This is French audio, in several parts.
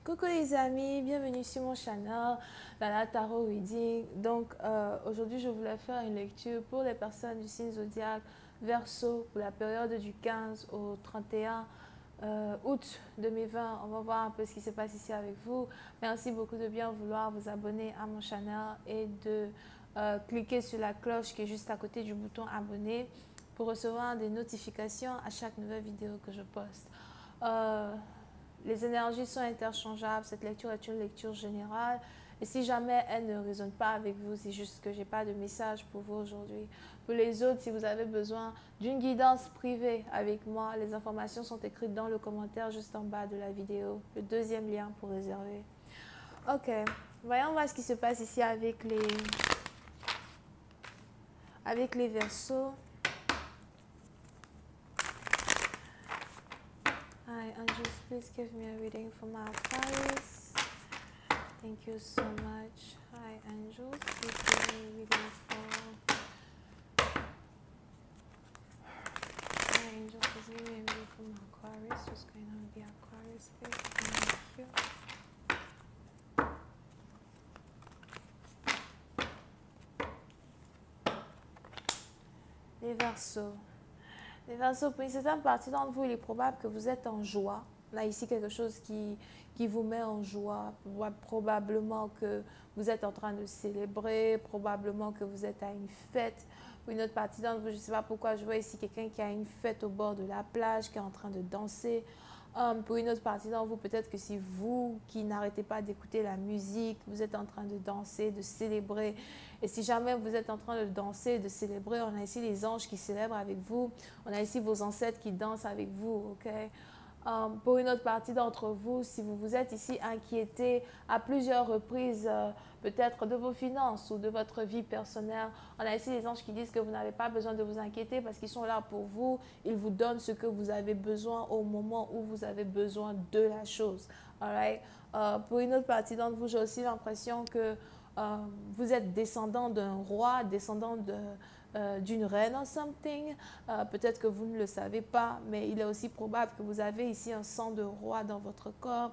Coucou les amis, bienvenue sur mon channel, Lala Tarot Reading. Donc aujourd'hui je voulais faire une lecture pour les personnes du signe zodiaque Verseau pour la période du 15 au 31 août 2020. On va voir un peu ce qui se passe ici avec vous. Merci beaucoup de bien vouloir vous abonner à mon channel et de cliquer sur la cloche qui est juste à côté du bouton abonner pour recevoir des notifications à chaque nouvelle vidéo que je poste. Les énergies sont interchangeables. Cette lecture est une lecture générale. Et si jamais elle ne résonne pas avec vous, c'est juste que je n'ai pas de message pour vous aujourd'hui. Pour les autres, si vous avez besoin d'une guidance privée avec moi, les informations sont écrites dans le commentaire juste en bas de la vidéo. Le deuxième lien pour réserver. Ok, voyons voir ce qui se passe ici avec les Verseaux. Hi, Angels, please give me a reading for my Aquarius. Thank you so much. Hi, Angels, please give me a reading for... Hi, Angels, please give me a reading for my Aquarius. What's going on with the Aquarius, please? Thank you. Les Verseaux. Les Verseaux, pour une certaine partie d'entre vous, il est probable que vous êtes en joie. On a ici quelque chose qui vous met en joie. Probablement que vous êtes en train de célébrer, probablement que vous êtes à une fête. Pour une autre partie d'entre vous, je ne sais pas pourquoi je vois ici quelqu'un qui a une fête au bord de la plage, qui est en train de danser. Pour une autre partie d'entre vous, peut-être que c'est vous qui n'arrêtez pas d'écouter la musique, vous êtes en train de danser, de célébrer. Et si jamais vous êtes en train de danser, de célébrer, on a ici les anges qui célèbrent avec vous. On a ici vos ancêtres qui dansent avec vous, ok? Pour une autre partie d'entre vous, si vous vous êtes ici inquiété à plusieurs reprises, peut-être de vos finances ou de votre vie personnelle, on a ici les anges qui disent que vous n'avez pas besoin de vous inquiéter parce qu'ils sont là pour vous. Ils vous donnent ce que vous avez besoin au moment où vous avez besoin de la chose. Alright? Pour une autre partie d'entre vous, j'ai aussi l'impression que vous êtes descendant d'un roi, descendant d'une reine ou something. Peut-être que vous ne le savez pas, mais il est aussi probable que vous avez ici un sang de roi dans votre corps.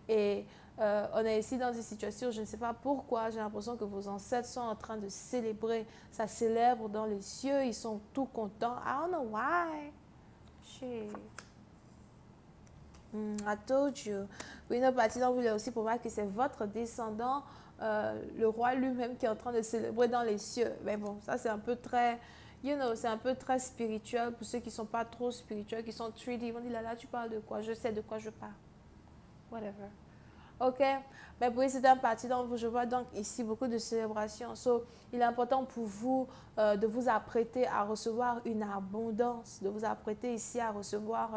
Et on est ici dans une situation, je ne sais pas pourquoi, j'ai l'impression que vos ancêtres sont en train de célébrer. Ça célèbre dans les cieux, ils sont tout contents. I don't know why. Shit. I told you. Oui, une autre partie d'entre vous, il est aussi probable que c'est votre descendant, le roi lui-même qui est en train de célébrer dans les cieux. Mais bon, ça c'est un peu très, c'est un peu très spirituel pour ceux qui ne sont pas trop spirituels, qui sont 3D. Ils vont dire, là, tu parles de quoi? Je sais de quoi je parle. Whatever. Ok, mais pour cette partie d'entre vous, je vois donc ici beaucoup de célébrations. So, il est important pour vous de vous apprêter à recevoir une abondance, de vous apprêter ici à recevoir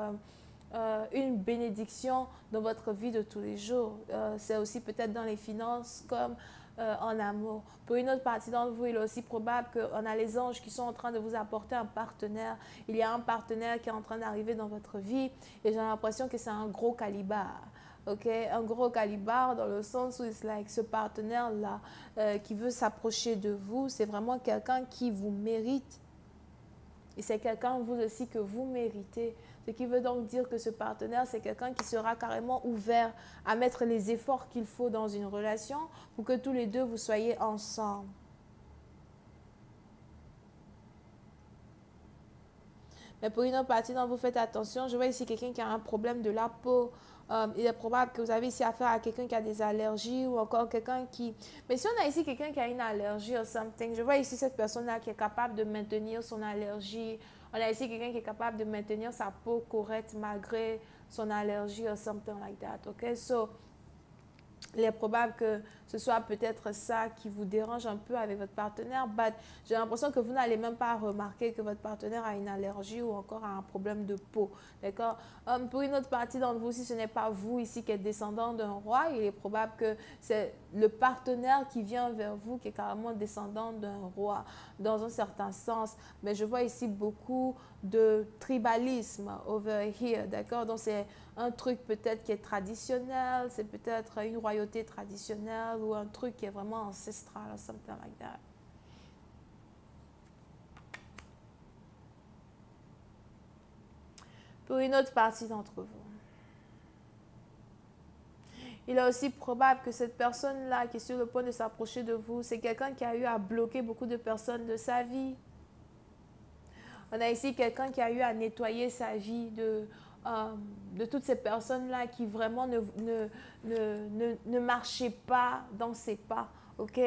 une bénédiction dans votre vie de tous les jours. C'est aussi peut-être dans les finances comme en amour. Pour une autre partie d'entre vous, il est aussi probable qu'on a les anges qui sont en train de vous apporter un partenaire. Il y a un partenaire qui est en train d'arriver dans votre vie et j'ai l'impression que c'est un gros calibre. Ok, un gros calibre dans le sens où c'est like ce partenaire-là qui veut s'approcher de vous, c'est vraiment quelqu'un qui vous mérite. Et c'est quelqu'un, vous aussi, que vous méritez. Ce qui veut donc dire que ce partenaire, c'est quelqu'un qui sera carrément ouvert à mettre les efforts qu'il faut dans une relation pour que tous les deux, vous soyez ensemble. Mais pour une autre partie dont vous faites attention, je vois ici quelqu'un qui a un problème de la peau. Il est probable que vous avez ici affaire à quelqu'un qui a des allergies ou encore quelqu'un qui... Mais si on a ici quelqu'un qui a une allergie ou something, je vois ici cette personne-là qui est capable de maintenir son allergie. On a ici quelqu'un qui est capable de maintenir sa peau correcte malgré son allergie ou something like that. Ok, so il est probable que ce soit peut-être ça qui vous dérange un peu avec votre partenaire. But j'ai l'impression que vous n'allez même pas remarquer que votre partenaire a une allergie ou encore a un problème de peau. D'accord? Pour une autre partie d'entre vous, si ce n'est pas vous ici qui êtes descendant d'un roi, il est probable que c'est le partenaire qui vient vers vous qui est carrément descendant d'un roi dans un certain sens. Mais je vois ici beaucoup de tribalisme over here. D'accord? Donc c'est un truc peut-être qui est traditionnel, c'est peut-être une royauté traditionnelle ou un truc qui est vraiment ancestral, something like that. Pour une autre partie d'entre vous, Il est aussi probable que cette personne-là qui est sur le point de s'approcher de vous, c'est quelqu'un qui a eu à bloquer beaucoup de personnes de sa vie. On a ici quelqu'un qui a eu à nettoyer sa vie de toutes ces personnes-là qui vraiment ne marchaient pas dans ses pas. Ok?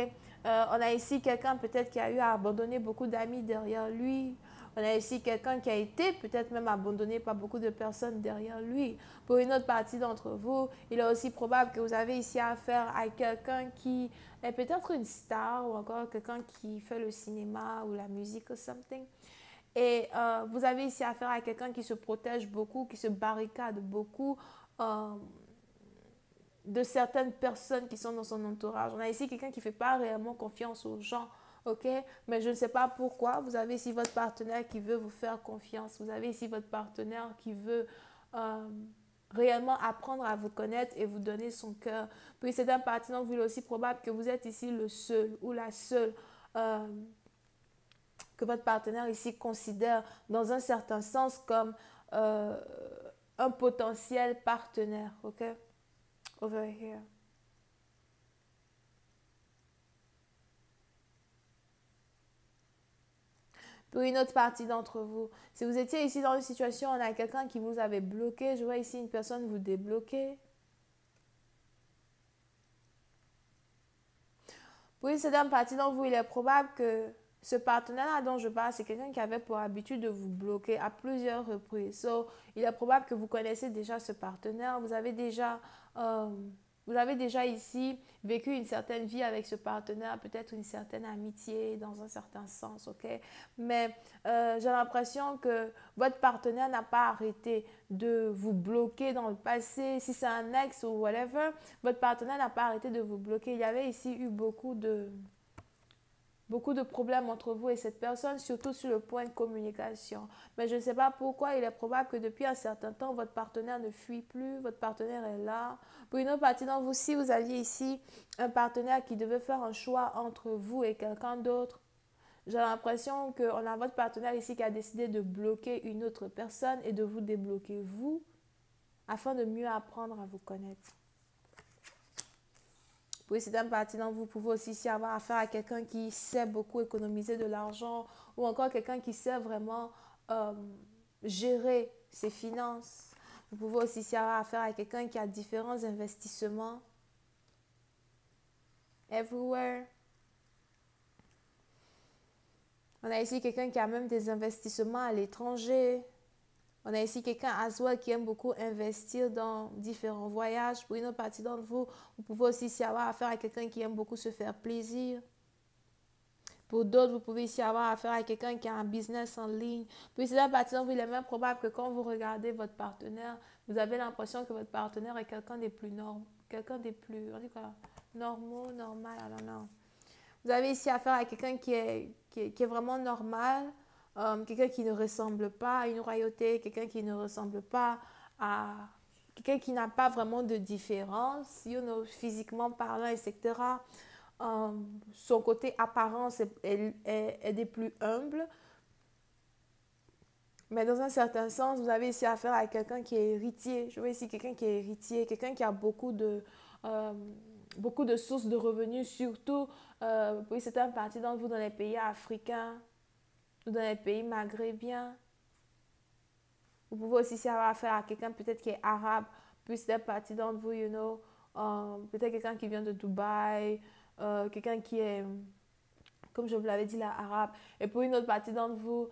On a ici quelqu'un peut-être qui a eu à abandonner beaucoup d'amis derrière lui. On a ici quelqu'un qui a été peut-être même abandonné par beaucoup de personnes derrière lui. Pour une autre partie d'entre vous, il est aussi probable que vous avez ici affaire à quelqu'un qui est peut-être une star ou encore quelqu'un qui fait le cinéma ou la musique ou something. Et vous avez ici affaire à quelqu'un qui se protège beaucoup, qui se barricade beaucoup euh, de certaines personnes qui sont dans son entourage. On a ici quelqu'un qui ne fait pas réellement confiance aux gens, ok? Mais je ne sais pas pourquoi. Vous avez ici votre partenaire qui veut vous faire confiance. Vous avez ici votre partenaire qui veut euh, réellement apprendre à vous connaître et vous donner son cœur. Puis c'est un partenaire, il est aussi probable que vous êtes ici le seul ou la seule que votre partenaire ici considère dans un certain sens comme euh, un potentiel partenaire, ok? Over here. Pour une autre partie d'entre vous, si vous étiez ici dans une situation où on a quelqu'un qui vous avait bloqué, je vois ici une personne vous débloquer. Pour une certaine partie d'entre vous, il est probable que ce partenaire-là dont je parle, c'est quelqu'un qui avait pour habitude de vous bloquer à plusieurs reprises. So, il est probable que vous connaissez déjà ce partenaire. Euh, vous avez déjà ici vécu une certaine vie avec ce partenaire, peut-être une certaine amitié dans un certain sens, ok? Mais j'ai l'impression que votre partenaire n'a pas arrêté de vous bloquer dans le passé. Si c'est un ex ou whatever, votre partenaire n'a pas arrêté de vous bloquer. Il y avait ici eu beaucoup de problèmes entre vous et cette personne, surtout sur le point de communication. Mais je ne sais pas pourquoi, il est probable que depuis un certain temps, votre partenaire ne fuit plus, votre partenaire est là. Pour une autre partie d'entre vous, si vous aviez ici un partenaire qui devait faire un choix entre vous et quelqu'un d'autre, j'ai l'impression qu'on a votre partenaire ici qui a décidé de bloquer une autre personne et de vous débloquer vous, afin de mieux apprendre à vous connaître. Oui, c'est une partie dont vous pouvez aussi avoir affaire à quelqu'un qui sait beaucoup économiser de l'argent ou encore quelqu'un qui sait vraiment euh, gérer ses finances. Vous pouvez aussi avoir affaire à quelqu'un qui a différents investissements. Everywhere. On a ici quelqu'un qui a même des investissements à l'étranger. On a ici quelqu'un as well qui aime beaucoup investir dans différents voyages. Pour une autre partie d'entre vous, vous pouvez aussi avoir affaire à quelqu'un qui aime beaucoup se faire plaisir. Pour d'autres, vous pouvez ici avoir affaire à quelqu'un qui a un business en ligne. Puis c'est la partie d'entre vous, il est même probable que quand vous regardez votre partenaire, vous avez l'impression que votre partenaire est quelqu'un des plus normaux, quelqu'un des plus, on dit quoi, normaux, normal, I don't know. Vous avez ici affaire à quelqu'un qui est vraiment normal, quelqu'un qui ne ressemble pas à une royauté, quelqu'un qui ne ressemble pas à quelqu'un qui n'a pas vraiment de différence, you know, physiquement parlant, etc. Son côté apparence est des plus humbles. Mais dans un certain sens, vous avez ici affaire à quelqu'un qui est héritier. Je vois ici quelqu'un qui est héritier, quelqu'un qui a beaucoup de sources de revenus, surtout pour certaines parties d'entre vous dans les pays africains ou dans les pays maghrébiens. Vous pouvez aussi avoir affaire à quelqu'un peut-être qui est arabe, puis certaines parties d'entre vous, you know, peut-être quelqu'un qui vient de Dubaï, quelqu'un qui est, comme je vous l'avais dit, là, arabe. Et pour une autre partie d'entre vous,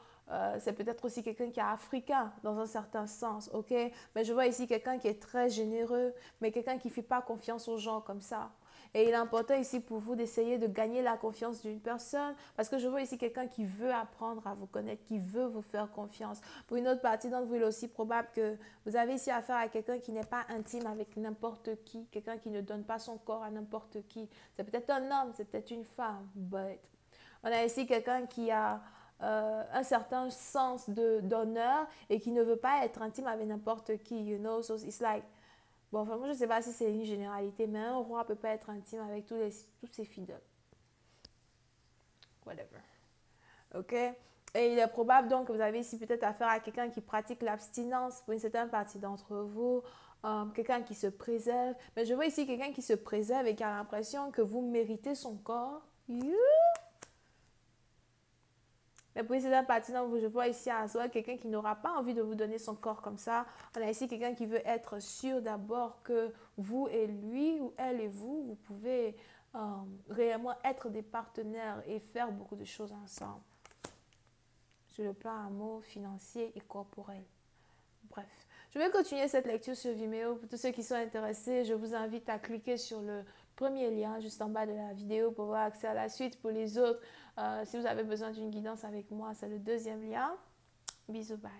c'est peut-être aussi quelqu'un qui est africain dans un certain sens, ok? Mais je vois ici quelqu'un qui est très généreux, mais quelqu'un qui ne fait pas confiance aux gens comme ça. Et il est important ici pour vous d'essayer de gagner la confiance d'une personne, parce que je vois ici quelqu'un qui veut apprendre à vous connaître, qui veut vous faire confiance. Pour une autre partie d'entre vous, il est aussi probable que vous avez ici affaire à quelqu'un qui n'est pas intime avec n'importe qui, quelqu'un qui ne donne pas son corps à n'importe qui. C'est peut-être un homme, c'est peut-être une femme, but on a ici quelqu'un qui a un certain sens d'honneur et qui ne veut pas être intime avec n'importe qui, you know. So it's like, bon, enfin, moi, je ne sais pas si c'est une généralité, mais un roi ne peut pas être intime avec tous ses fidèles. Whatever. OK? Et il est probable donc que vous avez ici peut-être affaire à quelqu'un qui pratique l'abstinence pour une certaine partie d'entre vous. quelqu'un qui se préserve. Mais je vois ici quelqu'un qui se préserve et qui a l'impression que vous méritez son corps. You. Mais pour cette partie, je vois ici à soi quelqu'un qui n'aura pas envie de vous donner son corps comme ça. On a ici quelqu'un qui veut être sûr d'abord que vous et lui, ou elle et vous, vous pouvez réellement être des partenaires et faire beaucoup de choses ensemble. Sur le plan amour, financier et corporel. Bref, je vais continuer cette lecture sur Vimeo. Pour tous ceux qui sont intéressés, je vous invite à cliquer sur le premier lien juste en bas de la vidéo pour avoir accès à la suite. Pour les autres, si vous avez besoin d'une guidance avec moi, c'est le deuxième lien. Bisous, bye.